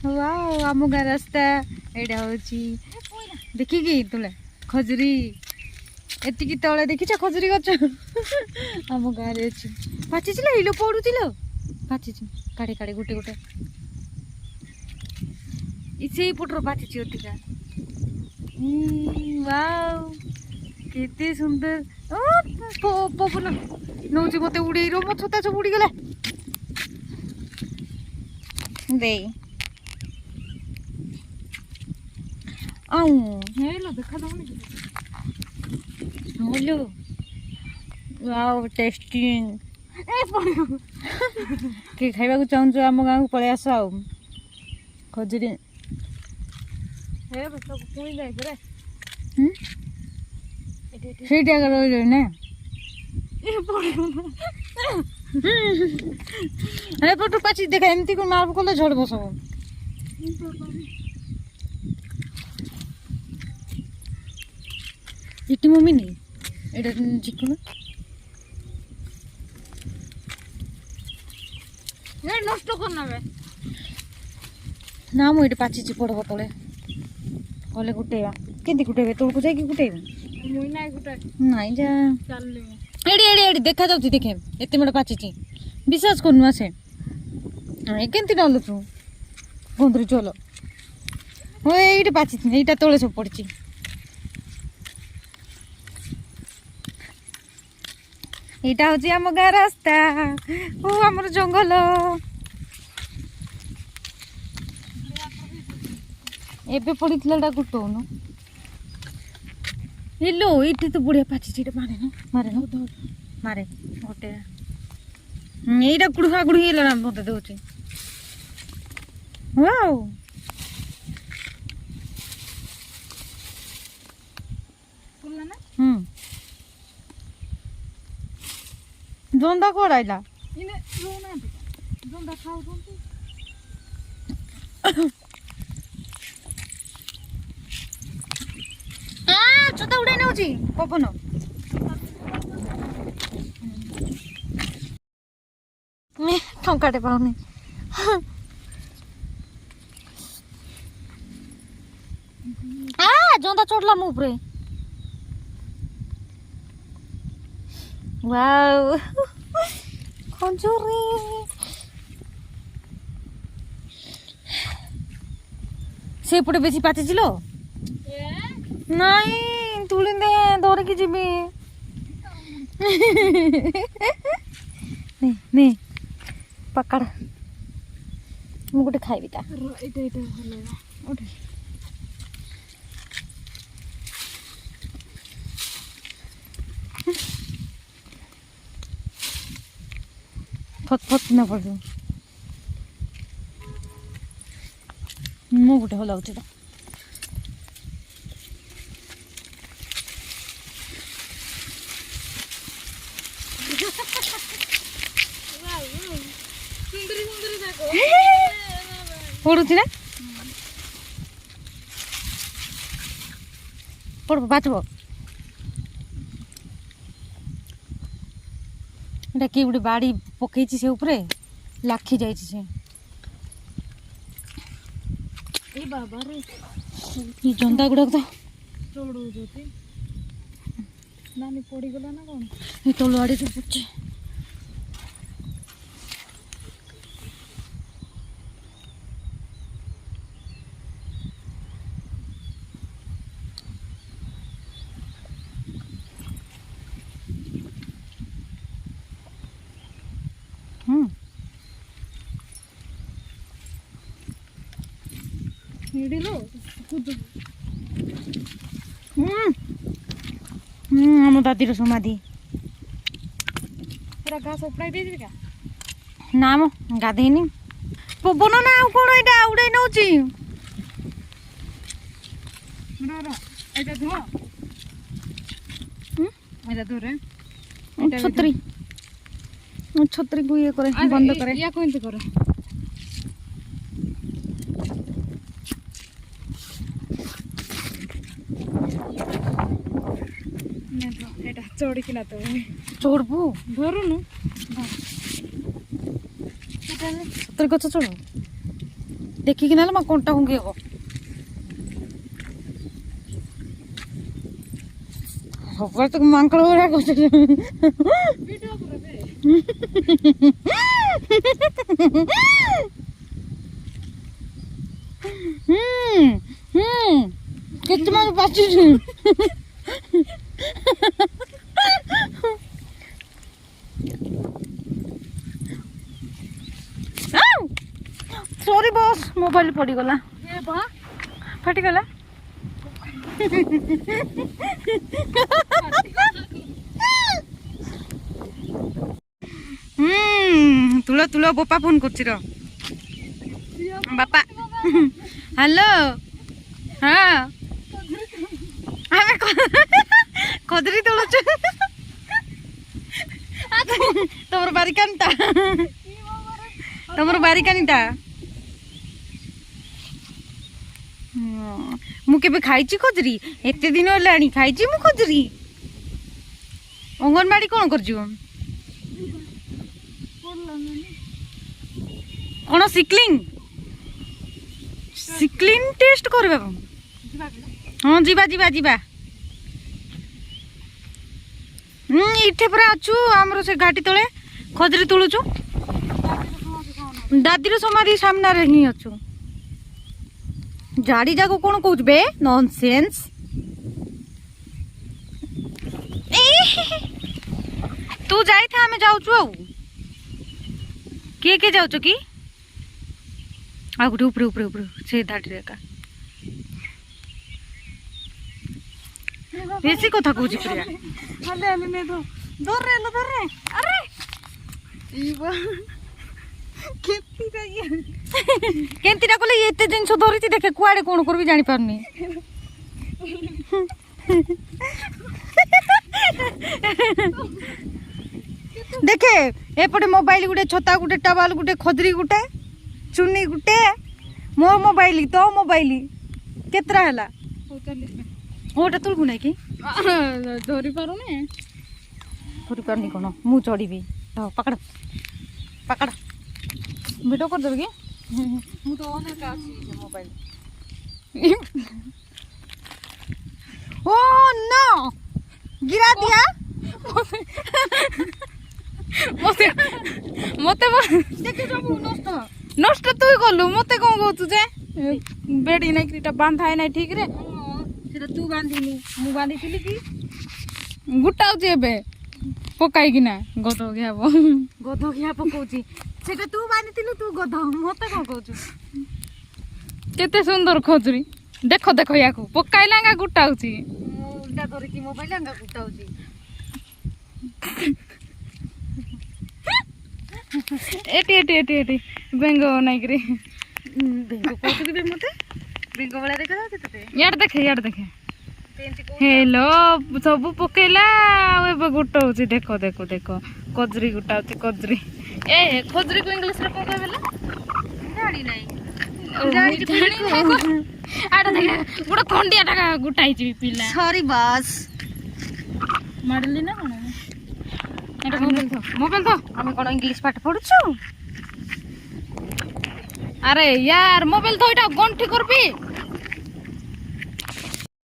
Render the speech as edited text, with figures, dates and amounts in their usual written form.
wow आम गाँ रास्ता एटा होची देखिकी तुले खजुरी एतिकी तले देखिछ खजुरी गछ आम गाँ रे अछि पाचिछ हिलो पडुथिलो पाचिछ काढे काढे गुटे गुटे इसे पटर पाचिछ ओतिका वाओ केते सुंदर ओ पवन नौची मते उड़े रो मो छता सब उड़ी गला दे आउ हेलो देखा दउनी हेलो वाओ टेस्टी ए पड़ो के खाइबा को चाहू आम गाँ को पळे आस आउ खजुरी हे बस सब कोई जाय करे ସେଇଟା ରହିଲେ ନା ଏପଟୁ ପାଚି ଦେଖା ଏମିତି କଣ ମାପ କଲେ ଝଡବ ସବୁ ଏଠି ମମି ନି ଏଇଟା ଚିକୁଣ ନଷ୍ଟ କରିନେବେ ନା ମୁଁ ଏଠି ପାଚିଛି ପଡବ ତଳେ ଗଲେ ଗୁଟେଇବା କେମିତି ଗୁଟେଇବେ ତଳକୁ ଯାଇକି ଗୁଟେଇବେ ନାଇଁ ଯା ଏଠି ଏଠି ଏଠି ଦେଖା ଯାଉଛି ଦେଖେ ଏତେ ବଡ଼ ପାଚିଛି ବିଶ୍ୱାସ କରୁନୁ ଆସେ କେମିତି ଡାଲୁଛୁ ବନ୍ଧୁରୁ ଚଲ ହଁ ଏଇଠି ପାଚିଛି ଏଇଟା ତଳେ ସବୁ ପଡ଼ିଛି ଏଇଟା ହଉଛି ଆମ ଗାଁ ରାସ୍ତା ଓ ଆମର ଜଙ୍ଗଲ ଏବେ ପଡ଼ିଥିଲା ଏଇଟା ଗୁଟଉନୁ हेलो इटी तो बुढ़िया पाची मारे न मारे न मारे गोटे यहीटा गुड़हा गुड़ी ना मत दौचे वाओ जोंदा कोड आइला जोंदा खाओ ଛତା ଉଡ଼ାଇ ନେଉଛି ପବନ ଟଙ୍କାଟେ ପାଉନି ଜନ୍ଦା ଚଢିଲା ମୋ ଉପରେ ୱାଓ ଖଜୁରୀ ସେପଟେ ବେଶୀ ପାଚିଛି ଲୋ ନାଇଁ ତୁଳି ଦେ ଧରିକି ଯିବି ନେ ପକାଡ଼ ମୁଁ ଗୋଟେ ଖାଇବି ତା ଫଟ୍ ଫଟ୍ ନା ପଡ଼ିବ ମୁଁ ଗୋଟେ ହଲାଉଛି ତ ପଡୁଛି ନା ପଡବ ବାଛବ ଏଟା କିଏ ଗୋଟେ ବାଡ଼ି ପକେଇଛି ସେ ଉପରେ ଲାଖି ଯାଇଛି ସେ ଜନ୍ଦା ଗୁଡାକ ତ ଚଢଉଛନ୍ତି ନାନୀ ପଡିଗଲା ନା କଣ ଏ ତଳ ଆଡେ ସବୁ ପଡୁଛି ଆମ ଦାଦିର ସମାଧି ଘାସ ଉପଡ଼ାଇ ଦେଇଛି ନା ମ ଗାଧେଇନି ପବନ ନା ଆଉ କଣ ଏଇଟା ଉଡେଇ ନଉଛି ଛତ୍ରୀ ଛତ୍ରୀକୁ ଇଏ କରେ ବନ୍ଦ କରେ ୟାକୁ ଏମିତି କରେ चढ़ी तो चढ़बू धरुनु गछ चढ़ देखिकी ना माँ कंटा हुंगे हो सब तक मांकड़ हो रहा कुछ कितना मार पाची सॉरी बॉस मोबाइल पड़ी गला फाटी गला तुला तुला बापा फोन कर बापा हेलो हाँ आमे खदरी तोड़ुचु तमर बारिकानिटा तमर बारिकानिटा मु केबे खाइची खजरी एते दिन होलानी खाइची मु खजरी अंगनबाड़ी कोन करजु कोन सिकलिंग सिकलिंग टेस्ट करबा हां जीवा जीवा जीवा इठे पूरा अच्छु हमरो से घाटी तळे खजरी तुलुचु दादीर समाधि सामना रे ही अच्छु जाड़ी जाको कौन कौच बे नॉनसेंस तू जाई था हमें जाऊ छु के जाऊ की आ गुटे ऊपर ऊपर ऊपर से दाड़ी रे का बेसी कथा कहूची प्रिया हले हले ने दो दर रे अरे ईबा केंतीटा कले एते जिंस धरिछि देखे कुआडे कोन करबी जानि पारनी देखे एपटे मोबाइल गुटे छता गुटे टावल गुटे खदरी गुटे चुन्नी गुटे मो मोबाइल तो मोबाइल केतरा हला ओटा तुलबु नै कि धरि पारुनी कोन मु चढ़ीबी पकड़ पकड़ वीडियो कर देबे मु तो ऑन का अछि मोबाइल ओ नो गिरा दिया मते मते देखि सब नष्ट नष्ट तू गलु मते कोन कहतु जे बेडी नै क्रीटा बांधाय नै ठीक रे सेटा तू बांधिनी मु बांधिथिली कि गुटाउ जेबे पकाई कि ना गधो घिया पकाउची सेटा तू बांधिथिलु तू गधो मते कोन कहतु केते सुंदर खजरी देखो देखो याकू पकाइलांगा गुटाउची उल्टा करिकी मोबाइल लांगा गुटाउची एटी एटी एटी एटी बेंगो नाइ करे बेंगो कहतु बे मते बेंगो वाला देखा जाते तते यार देखे हेलो सब पकेला एबे गुटाउची देखो देखो देखो कजरी गुटाउची कजरी ए खजरी को इंग्लिश रे कोन कहबेला जानी नाही जानी आडा देख गुडा खंडिया टाका गुटाइची पिला सॉरी बॉस माडली ना कोन एटा मोबाइल तो हमें कोन इंग्लिश पाठ पढुछु अरे यार मोबाइल तो एटा गंठी करबी